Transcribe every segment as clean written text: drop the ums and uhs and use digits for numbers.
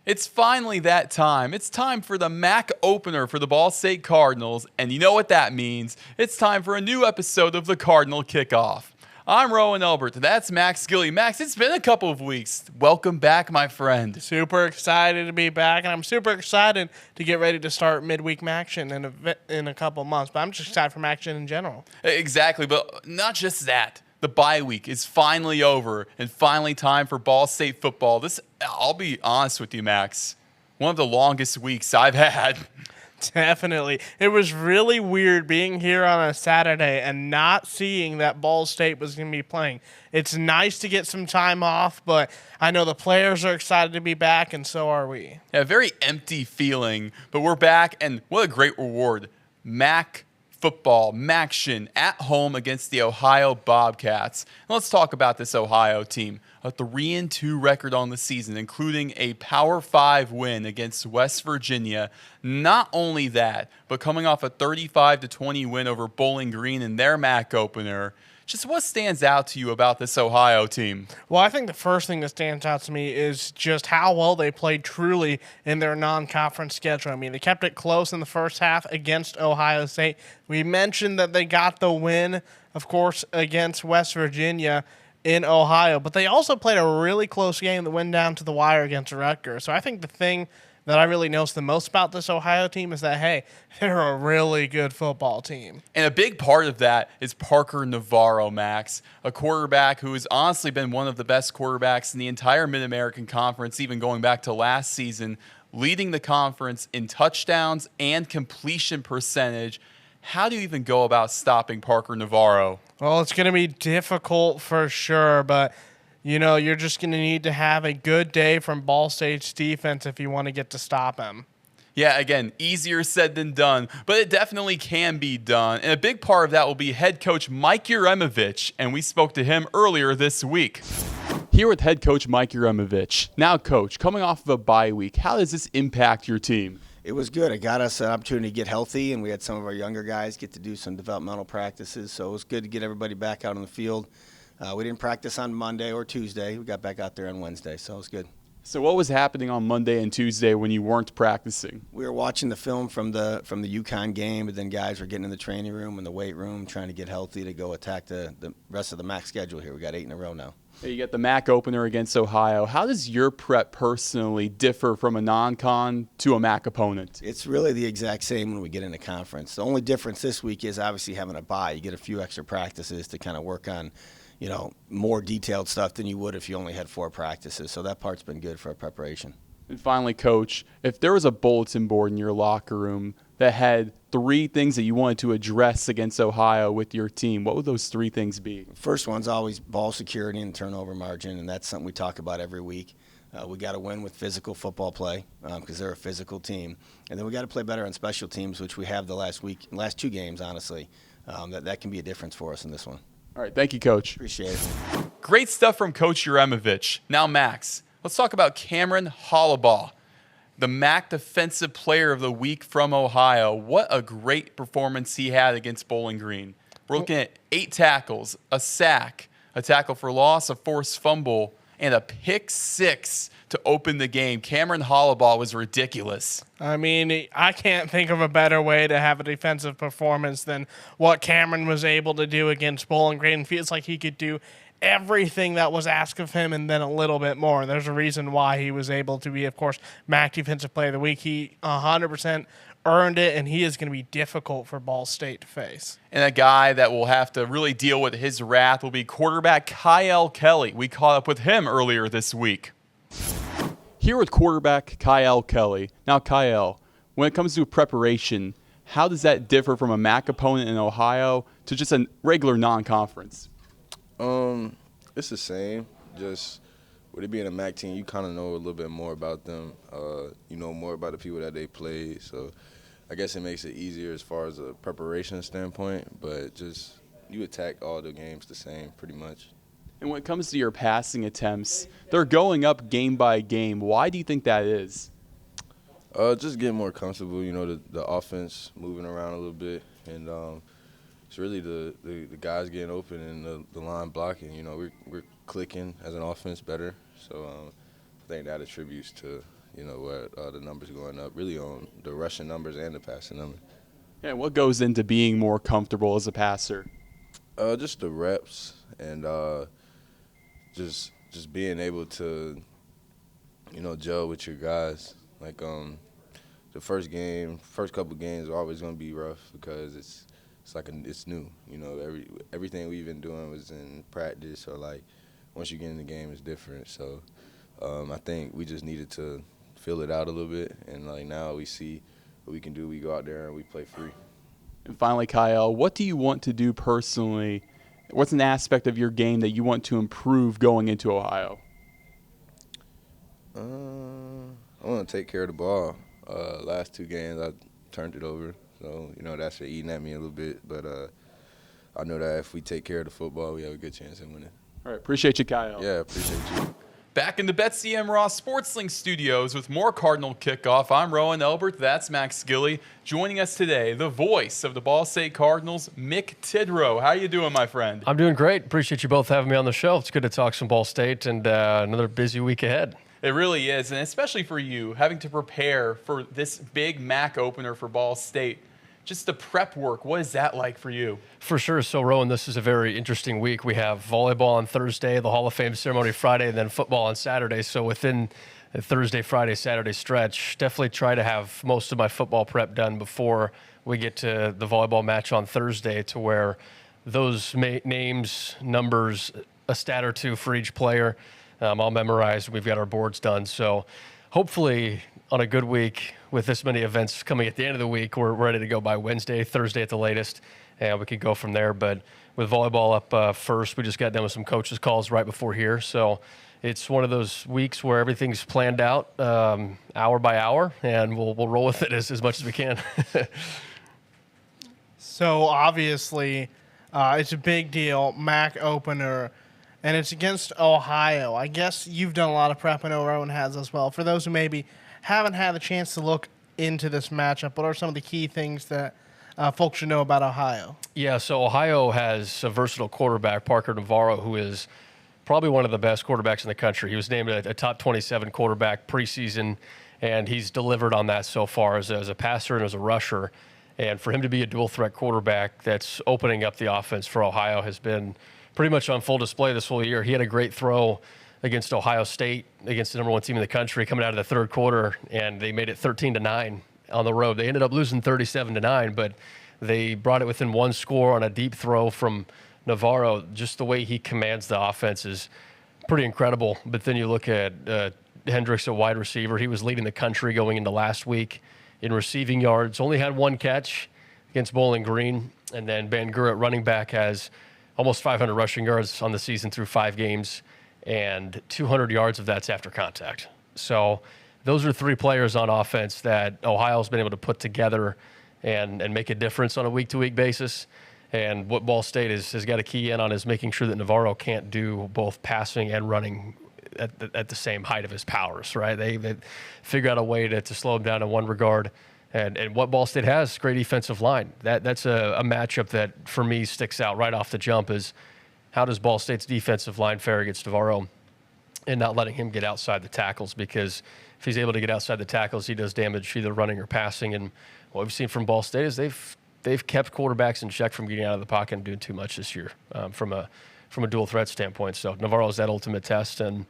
It's finally that time. It's time for the MAC opener for the Ball State Cardinals, and you know what that means. It's time for a new episode of the Cardinal Kickoff. I'm Roen Elbert, and that's Max Gillie. Max, it's been a couple of weeks. Welcome back, my friend. Super excited to be back, and I'm super excited to get ready to start midweek action in a couple months, but I'm just excited for action in general. Exactly, but not just that. The bye week is finally over and finally time for Ball State football. I'll be honest with you, Max, one of the longest weeks I've had. Definitely. It was really weird being here on a Saturday and not seeing that Ball State was going to be playing. It's nice to get some time off, but I know the players are excited to be back, and so are we. Yeah, a very empty feeling, but we're back, and what a great reward. MAC football, MACtion, at home against the Ohio Bobcats. And let's talk about this Ohio team. A 3-2 record on the season, including a Power 5 win against West Virginia. Not only that, but coming off a 35-20 win over Bowling Green in their MAC opener. Just what stands out to you about this Ohio team? Well, I think the first thing that stands out to me is just how well they played truly in their non-conference schedule. I mean, they kept it close in the first half against Ohio State. We mentioned that they got the win, of course, against West Virginia in Ohio, but they also played a really close game that went down to the wire against Rutgers. So I think the thing that I really noticed the most about this Ohio team is that, hey, they're a really good football team. And a big part of that is Parker Navarro, Max, a quarterback who has honestly been one of the best quarterbacks in the entire Mid-American Conference, even going back to last season, leading the conference in touchdowns and completion percentage. How do you even go about stopping Parker Navarro? Well, it's going to be difficult for sure, but you're just going to need to have a good day from Ball State's defense if you want to get to stop him. Yeah, again, easier said than done, but it definitely can be done. And a big part of that will be head coach Mike Uremovich, and we spoke to him earlier this week. Here with head coach Mike Uremovich. Now, coach, coming off of a bye week, how does this impact your team? It was good. It got us an opportunity to get healthy, and we had some of our younger guys get to do some developmental practices, so it was good to get everybody back out on the field. We didn't practice on Monday or Tuesday. We got back out there on Wednesday, so it was good. So what was happening on Monday and Tuesday when you weren't practicing? We were watching the film from the UConn game, and then guys were getting in the training room and the weight room trying to get healthy to go attack the rest of the MAC schedule here. We got 8 in a row now. You get the MAC opener against Ohio. How does your prep personally differ from a non-con to a MAC opponent? It's really the exact same when we get into conference. The only difference this week is obviously having a bye. You get a few extra practices to kind of work on more detailed stuff than you would if you only had 4 practices. So that part's been good for our preparation. And finally, Coach, if there was a bulletin board in your locker room that had 3 things that you wanted to address against Ohio with your team, what would those 3 things be? First one's always ball security and turnover margin, and that's something we talk about every week. We got to win with physical football play because they're a physical team. And then we got to play better on special teams, which we have the last 2 games, honestly. That can be a difference for us in this one. All right, thank you, Coach. Appreciate it. Great stuff from Coach Uremovich. Now, Max, let's talk about Cameron Hollabaugh, the MAC Defensive Player of the Week from Ohio. What a great performance he had against Bowling Green. We're looking at 8 tackles, a sack, a tackle for loss, a forced fumble, and a pick 6 to open the game. Cameron Hollabaugh was ridiculous. I mean, I can't think of a better way to have a defensive performance than what Cameron was able to do against Bowling Green. It feels like he could do everything that was asked of him and then a little bit more. There's a reason why he was able to be, of course, MAC Defensive Player of the Week. He 100% earned it, and he is going to be difficult for Ball State to face. And a guy that will have to really deal with his wrath will be quarterback Kiael Kelly. We caught up with him earlier this week. Here with quarterback Kiael Kelly. Now, Kiael, when it comes to preparation, how does that differ from a MAC opponent in Ohio to just a regular non-conference? It's the same. Just with it being a MAC team, you kind of know a little bit more about them. You know more about the people that they play. So I guess it makes it easier as far as a preparation standpoint. But just you attack all the games the same pretty much. And when it comes to your passing attempts, they're going up game by game. Why do you think that is? Just getting more comfortable, the offense moving around a little bit. And it's really the guys getting open and the line blocking. We're clicking as an offense better. So I think that attributes to, what the numbers going up, really on the rushing numbers and the passing numbers. Yeah, what goes into being more comfortable as a passer? Just the reps and just being able to, gel with your guys. Like the first couple games are always going to be rough because it's new. Everything we've been doing was in practice, so like once you get in the game, it's different. So I think we just needed to fill it out a little bit, and like now we see what we can do. We go out there and we play free. And finally, Kiael, what do you want to do personally? What's an aspect of your game that you want to improve going into Ohio? I want to take care of the ball. Last 2 games, I turned it over. So, that's been eating at me a little bit. But I know that if we take care of the football, we have a good chance of winning. All right, appreciate you, Kiael. Yeah, appreciate you. Back in the BetCM Ross SportsLink studios with more Cardinal Kickoff. I'm Roen Elbert. That's Max Gillie. Joining us today, the voice of the Ball State Cardinals, Mick Tidrow. How you doing, my friend? I'm doing great. Appreciate you both having me on the show. It's good to talk some Ball State and another busy week ahead. It really is, and especially for you, having to prepare for this big MAC opener for Ball State. Just the prep work, what is that like for you? For sure. So, Rowan, this is a very interesting week. We have volleyball on Thursday, the Hall of Fame ceremony Friday, and then football on Saturday. So within the Thursday, Friday, Saturday stretch, definitely try to have most of my football prep done before we get to the volleyball match on Thursday, to where those names, numbers, a stat or two for each player, I'll memorize. We've got our boards done. So hopefully on a good week with this many events coming at the end of the week, we're ready to go by Wednesday, Thursday at the latest, and we could go from there. But with volleyball up first, we just got done with some coaches' calls right before here. So it's one of those weeks where everything's planned out hour by hour, and we'll roll with it as much as we can. So obviously, it's a big deal, MAC opener, and it's against Ohio. I guess you've done a lot of prep. I know Rowan has as well. For those who maybe haven't had a chance to look into this matchup, what are some of the key things that folks should know about Ohio? Yeah, so Ohio has a versatile quarterback, Parker Navarro, who is probably one of the best quarterbacks in the country. He was named a top 27 quarterback preseason, and he's delivered on that so far as a passer and as a rusher. And for him to be a dual-threat quarterback that's opening up the offense for Ohio has been pretty much on full display this whole year. He had a great throw against Ohio State, against the number 1 team in the country, coming out of the third quarter, and they made it 13-9 on the road. They ended up losing 37-9, but they brought it within 1 score on a deep throw from Navarro. Just the way he commands the offense is pretty incredible. But then you look at Hendricks, a wide receiver. He was leading the country going into last week in receiving yards. Only had 1 catch against Bowling Green. And then Van Gur at running back has almost 500 rushing yards on the season through 5 games, and 200 yards of that's after contact. So those are 3 players on offense that Ohio's been able to put together and make a difference on a week-to-week basis. And what Ball State has got to key in on is making sure that Navarro can't do both passing and running at the same height of his powers, right? They figure out a way to slow him down in one regard. And what Ball State has, great defensive line. That's a matchup that, for me, sticks out right off the jump is how does Ball State's defensive line fare against Navarro and not letting him get outside the tackles, because if he's able to get outside the tackles, he does damage either running or passing. And what we've seen from Ball State is they've kept quarterbacks in check from getting out of the pocket and doing too much this year from a dual threat standpoint. So Navarro is that ultimate test. And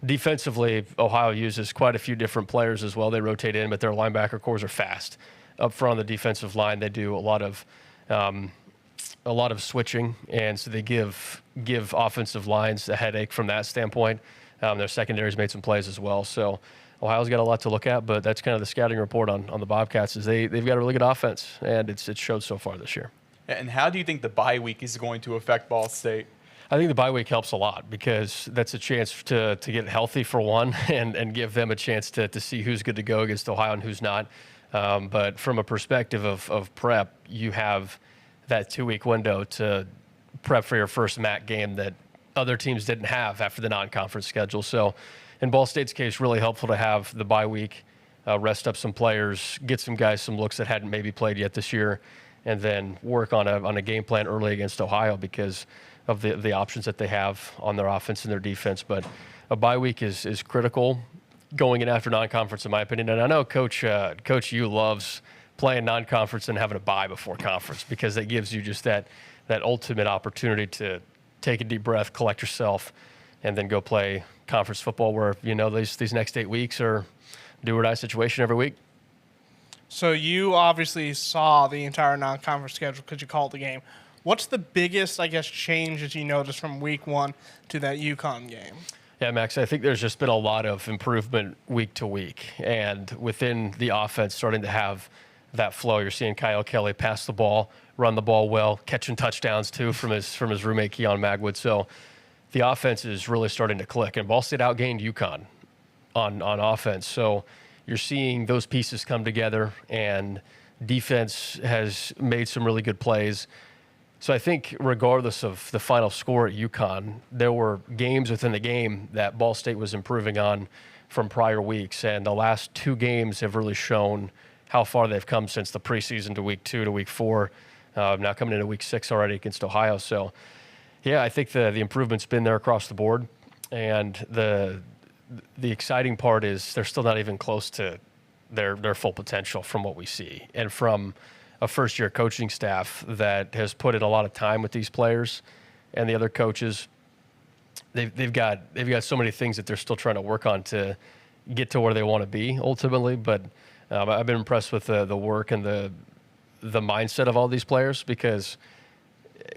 defensively, Ohio uses quite a few different players as well. They rotate in, but their linebacker cores are fast. Up front on the defensive line, they do a lot of switching, and so they give offensive lines a headache from that standpoint. Their secondary's made some plays as well. So Ohio's got a lot to look at, but that's kind of the scouting report on the Bobcats is they've got a really good offense, and it's showed so far this year. And how do you think the bye week is going to affect Ball State? I think the bye week helps a lot because that's a chance to get healthy for one and give them a chance to see who's good to go against Ohio and who's not. But from a perspective of prep, you have that 2-week window to prep for your first MAC game that other teams didn't have after the non-conference schedule. So in Ball State's case, really helpful to have the bye week, rest up some players, get some guys some looks that hadn't maybe played yet this year, and then work on a game plan early against Ohio because of the options that they have on their offense and their defense. But a bye week is critical going in after non-conference, in my opinion. And I know Coach U loves playing non-conference and having a bye before conference, because that gives you just that ultimate opportunity to take a deep breath, collect yourself, and then go play conference football, where these next 8 weeks are do or die situation every week. So you obviously saw the entire non-conference schedule because you called the game. What's the biggest, I guess, changes you noticed from week 1 to that UConn game? Yeah, Max, I think there's just been a lot of improvement week to week. And within the offense, starting to have that flow. You're seeing Kiael Kelly pass the ball, run the ball well, catching touchdowns too from his roommate Qian Magwood. So the offense is really starting to click. And Ball State outgained UConn on offense. So you're seeing those pieces come together, and defense has made some really good plays. So I think regardless of the final score at UConn, there were games within the game that Ball State was improving on from prior weeks. And the last 2 games have really shown how far they've come since the preseason to week 2 to week 4, now coming into week 6 already against Ohio. So, yeah, I think the improvement's been there across the board. And the exciting part is they're still not even close to their full potential from what we see. And from a first-year coaching staff that has put in a lot of time with these players and the other coaches, they've got so many things that they're still trying to work on to get to where they want to be ultimately. But I've been impressed with the work and the mindset of all these players, because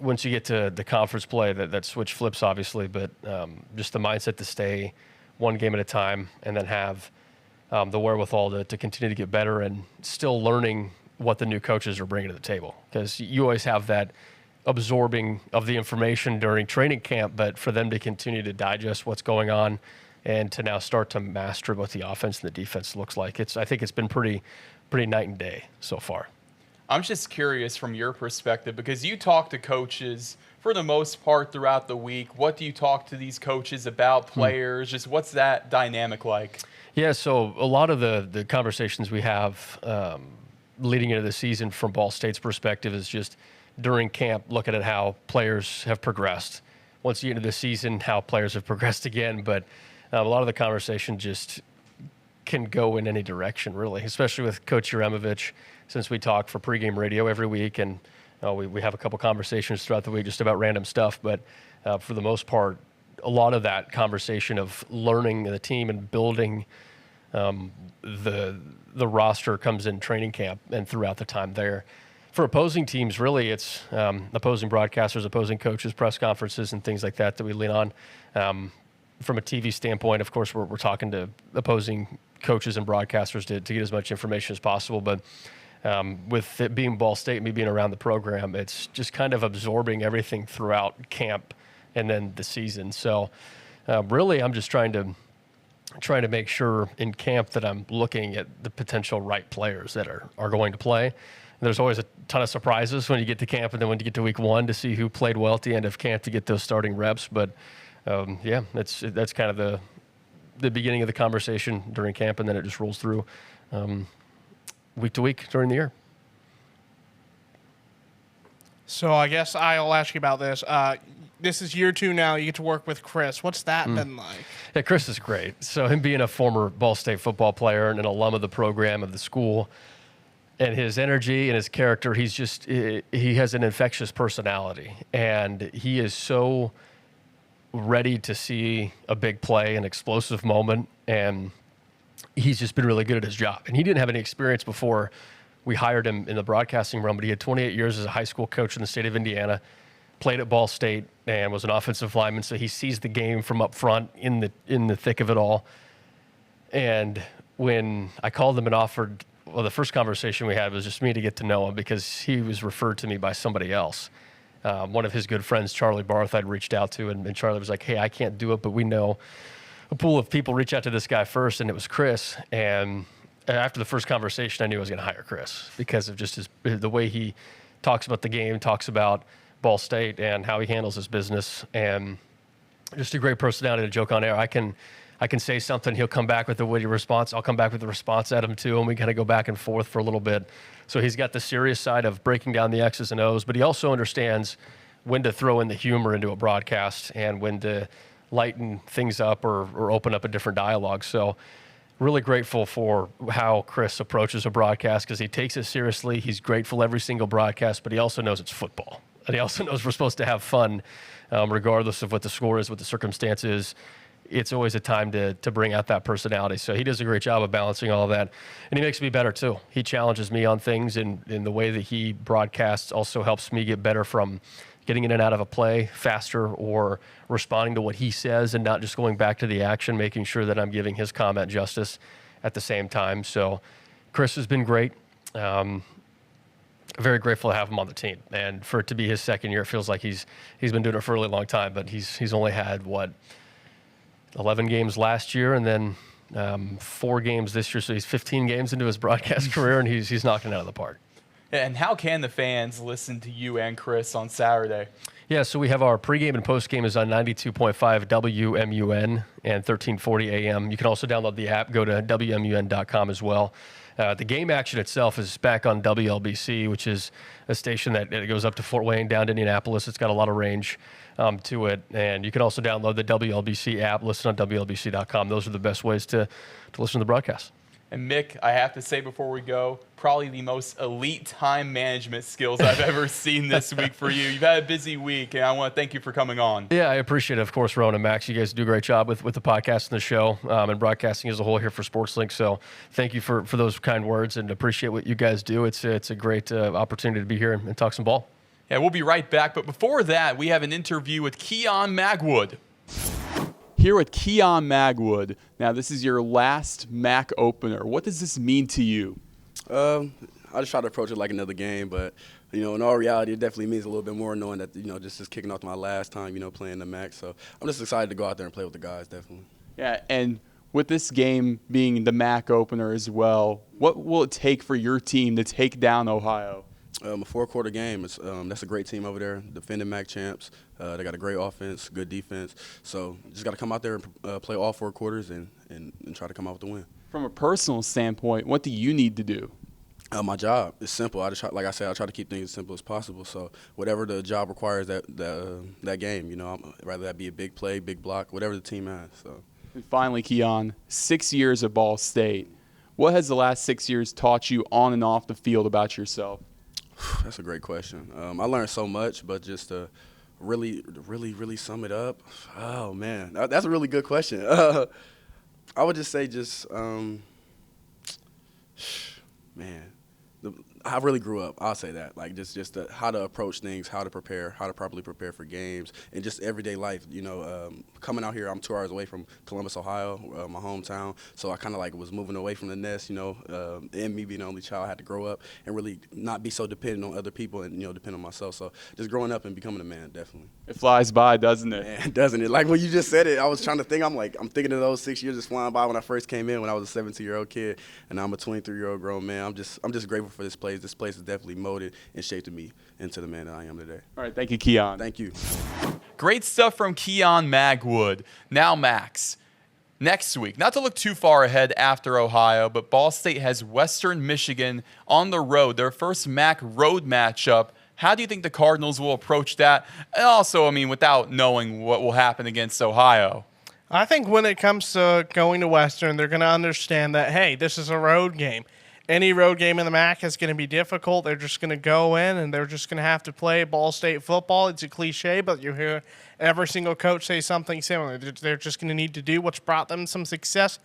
once you get to the conference play, that switch flips obviously, but just the mindset to stay one game at a time and then have the wherewithal to continue to get better and still learning what the new coaches are bringing to the table. Because you always have that absorbing of the information during training camp, but for them to continue to digest what's going on and to now start to master what the offense and the defense looks like, I think it's been pretty night and day so far. I'm just curious from your perspective, because you talk to coaches for the most part throughout the week. What do you talk to these coaches about, players? Just what's that dynamic like? Yeah, so a lot of the conversations we have leading into the season from Ball State's perspective is just during camp, looking at how players have progressed. Once you get into the season, how players have progressed again. But a lot of the conversation just can go in any direction, really, especially with Coach Uremovich, since we talk for pregame radio every week. And we have a couple conversations throughout the week just about random stuff. But for the most part, a lot of that conversation of learning the team and building the roster comes in training camp and throughout the time there. For opposing teams, really, it's opposing broadcasters, opposing coaches, press conferences, and things like that we lean on. From a TV standpoint, of course, we're talking to opposing coaches and broadcasters to get as much information as possible. But with it being Ball State, me being around the program, it's just kind of absorbing everything throughout camp and then the season. So really, I'm just trying to make sure in camp that I'm looking at the potential right players that are going to play. And there's always a ton of surprises when you get to camp, and then when you get to week 1 to see who played well at the end of camp to get those starting reps. But yeah, that's kind of the beginning of the conversation during camp, and then it just rolls through week to week during the year. So I guess I'll ask you about this. This is year 2 now. You get to work with Chris. What's that been like? Yeah, Chris is great. So him being a former Ball State football player and an alum of the program, of the school, and his energy and his character, he has an infectious personality. And he is so ready to see a big play, an explosive moment. And he's just been really good at his job. And he didn't have any experience before we hired him in the broadcasting realm, but he had 28 years as a high school coach in the state of Indiana, played at Ball State, and was an offensive lineman. So he sees the game from up front in the thick of it all. And when I called him and offered, well, the first conversation we had was just me to get to know him, because he was referred to me by somebody else. One of his good friends, Charlie Barth, I'd reached out to, and Charlie was like, hey, I can't do it, but we know a pool of people reach out to this guy first, and it was Chris. And after the first conversation, I knew I was going to hire Chris because of just the way he talks about the game, talks about Ball State and how he handles his business, and just a great personality to joke on air. I can say something, he'll come back with a witty response. I'll come back with a response at him too, and we kind of go back and forth for a little bit. So he's got the serious side of breaking down the X's and O's, but he also understands when to throw in the humor into a broadcast and when to lighten things up or open up a different dialogue. So really grateful for how Chris approaches a broadcast because he takes it seriously. He's grateful every single broadcast, but he also knows it's football. And he also knows we're supposed to have fun regardless of what the score is, what the circumstance is. It's always a time to bring out that personality. So he does a great job of balancing all of that. And he makes me better, too. He challenges me on things, and the way that he broadcasts also helps me get better from getting in and out of a play faster or responding to what he says and not just going back to the action, making sure that I'm giving his comment justice at the same time. So Chris has been great. Very grateful to have him on the team. And for it to be his second year, it feels like he's been doing it for a really long time, but he's only had, 11 games last year and then 4 games this year. So he's 15 games into his broadcast career, and he's knocking it out of the park. And how can the fans listen to you and Chris on Saturday? Yeah, so we have our pregame and postgame is on 92.5 WMUN and 1340 AM. You can also download the app, go to WMUN.com as well. The game action itself is back on WLBC, which is a station that goes up to Fort Wayne, down to Indianapolis. It's got a lot of range to it. And you can also download the WLBC app, listen on WLBC.com. Those are the best ways to listen to the broadcast. And Mick, I have to say before we go, probably the most elite time management skills I've ever seen this week for you. You've had a busy week, and I want to thank you for coming on. Yeah, I appreciate it. Of course, Roen and Max, you guys do a great job with the podcast and the show and broadcasting as a whole here for SportsLink. So thank you for those kind words and appreciate what you guys do. It's a great opportunity to be here and talk some ball. Yeah, we'll be right back. But before that, we have an interview with Qian Magwood. Here with Qian Magwood. Now, this is your last MAC opener. What does this mean to you? I just try to approach it like another game, but, in all reality, it definitely means a little bit more knowing that, this is kicking off my last time, playing the MAC. So I'm just excited to go out there and play with the guys, definitely. Yeah, and with this game being the MAC opener as well, what will it take for your team to take down Ohio? A 4-quarter game. That's a great team over there, defending MAC champs. They got a great offense, good defense. So just got to come out there and play all 4 quarters and try to come out with the win. From a personal standpoint, what do you need to do? My job is simple. I try to keep things as simple as possible. So whatever the job requires that game, rather that be a big play, big block, whatever the team has. So. And finally, Qian, 6 years at Ball State. What has the last 6 years taught you on and off the field about yourself? That's a great question. I learned so much, but just to really, really, really sum it up, oh, man, that's a really good question. I would just say man, I really grew up. I'll say that. Like just how to approach things, how to properly prepare for games, and just everyday life. Coming out here, I'm 2 hours away from Columbus, Ohio, my hometown. So I kind of was moving away from the nest. And me being the only child, I had to grow up and really not be so dependent on other people and depend on myself. So just growing up and becoming a man, definitely. It flies by, doesn't it? Man, doesn't it? Like when you just said it, I was trying to think. I'm thinking of those 6 years just flying by when I first came in when I was a 17-year-old kid, and now I'm a 23-year-old grown man. I'm just grateful for this place. This place has definitely molded and shaped me into the man that I am today. All right, thank you, Qian. Thank you. Great stuff from Qian Magwood. Now, Max, next week, not to look too far ahead after Ohio, but Ball State has Western Michigan on the road, their first MAC road matchup. How do you think the Cardinals will approach that? And also, without knowing what will happen against Ohio. I think when it comes to going to Western, they're going to understand that, hey, this is a road game. Any road game in the MAC is going to be difficult. They're just going to go in and they're just going to have to play Ball State football. It's a cliche, but you hear every single coach say something similar. They're just going to need to do what's brought them some success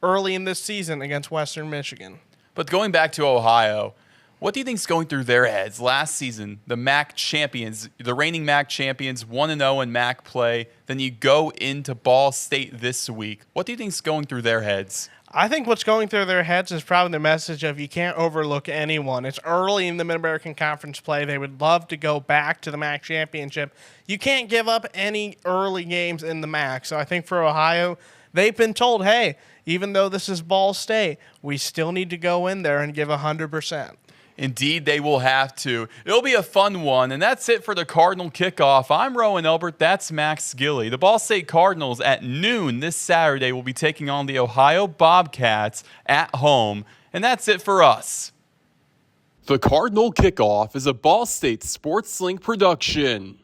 early in this season against Western Michigan. But going back to Ohio, what do you think is going through their heads? Last season, the MAC champions, the reigning MAC champions, 1-0 in MAC play. Then you go into Ball State this week. What do you think is going through their heads? I think what's going through their heads is probably the message of you can't overlook anyone. It's early in the Mid-American Conference play. They would love to go back to the MAC championship. You can't give up any early games in the MAC. So I think for Ohio, they've been told, hey, even though this is Ball State, we still need to go in there and give 100%. Indeed, they will have to. It'll be a fun one, and that's it for the Cardinal Kickoff. I'm Roen Elbert. That's Max Gillie. The Ball State Cardinals at noon this Saturday will be taking on the Ohio Bobcats at home, and that's it for us. The Cardinal Kickoff is a Ball State SportsLink production.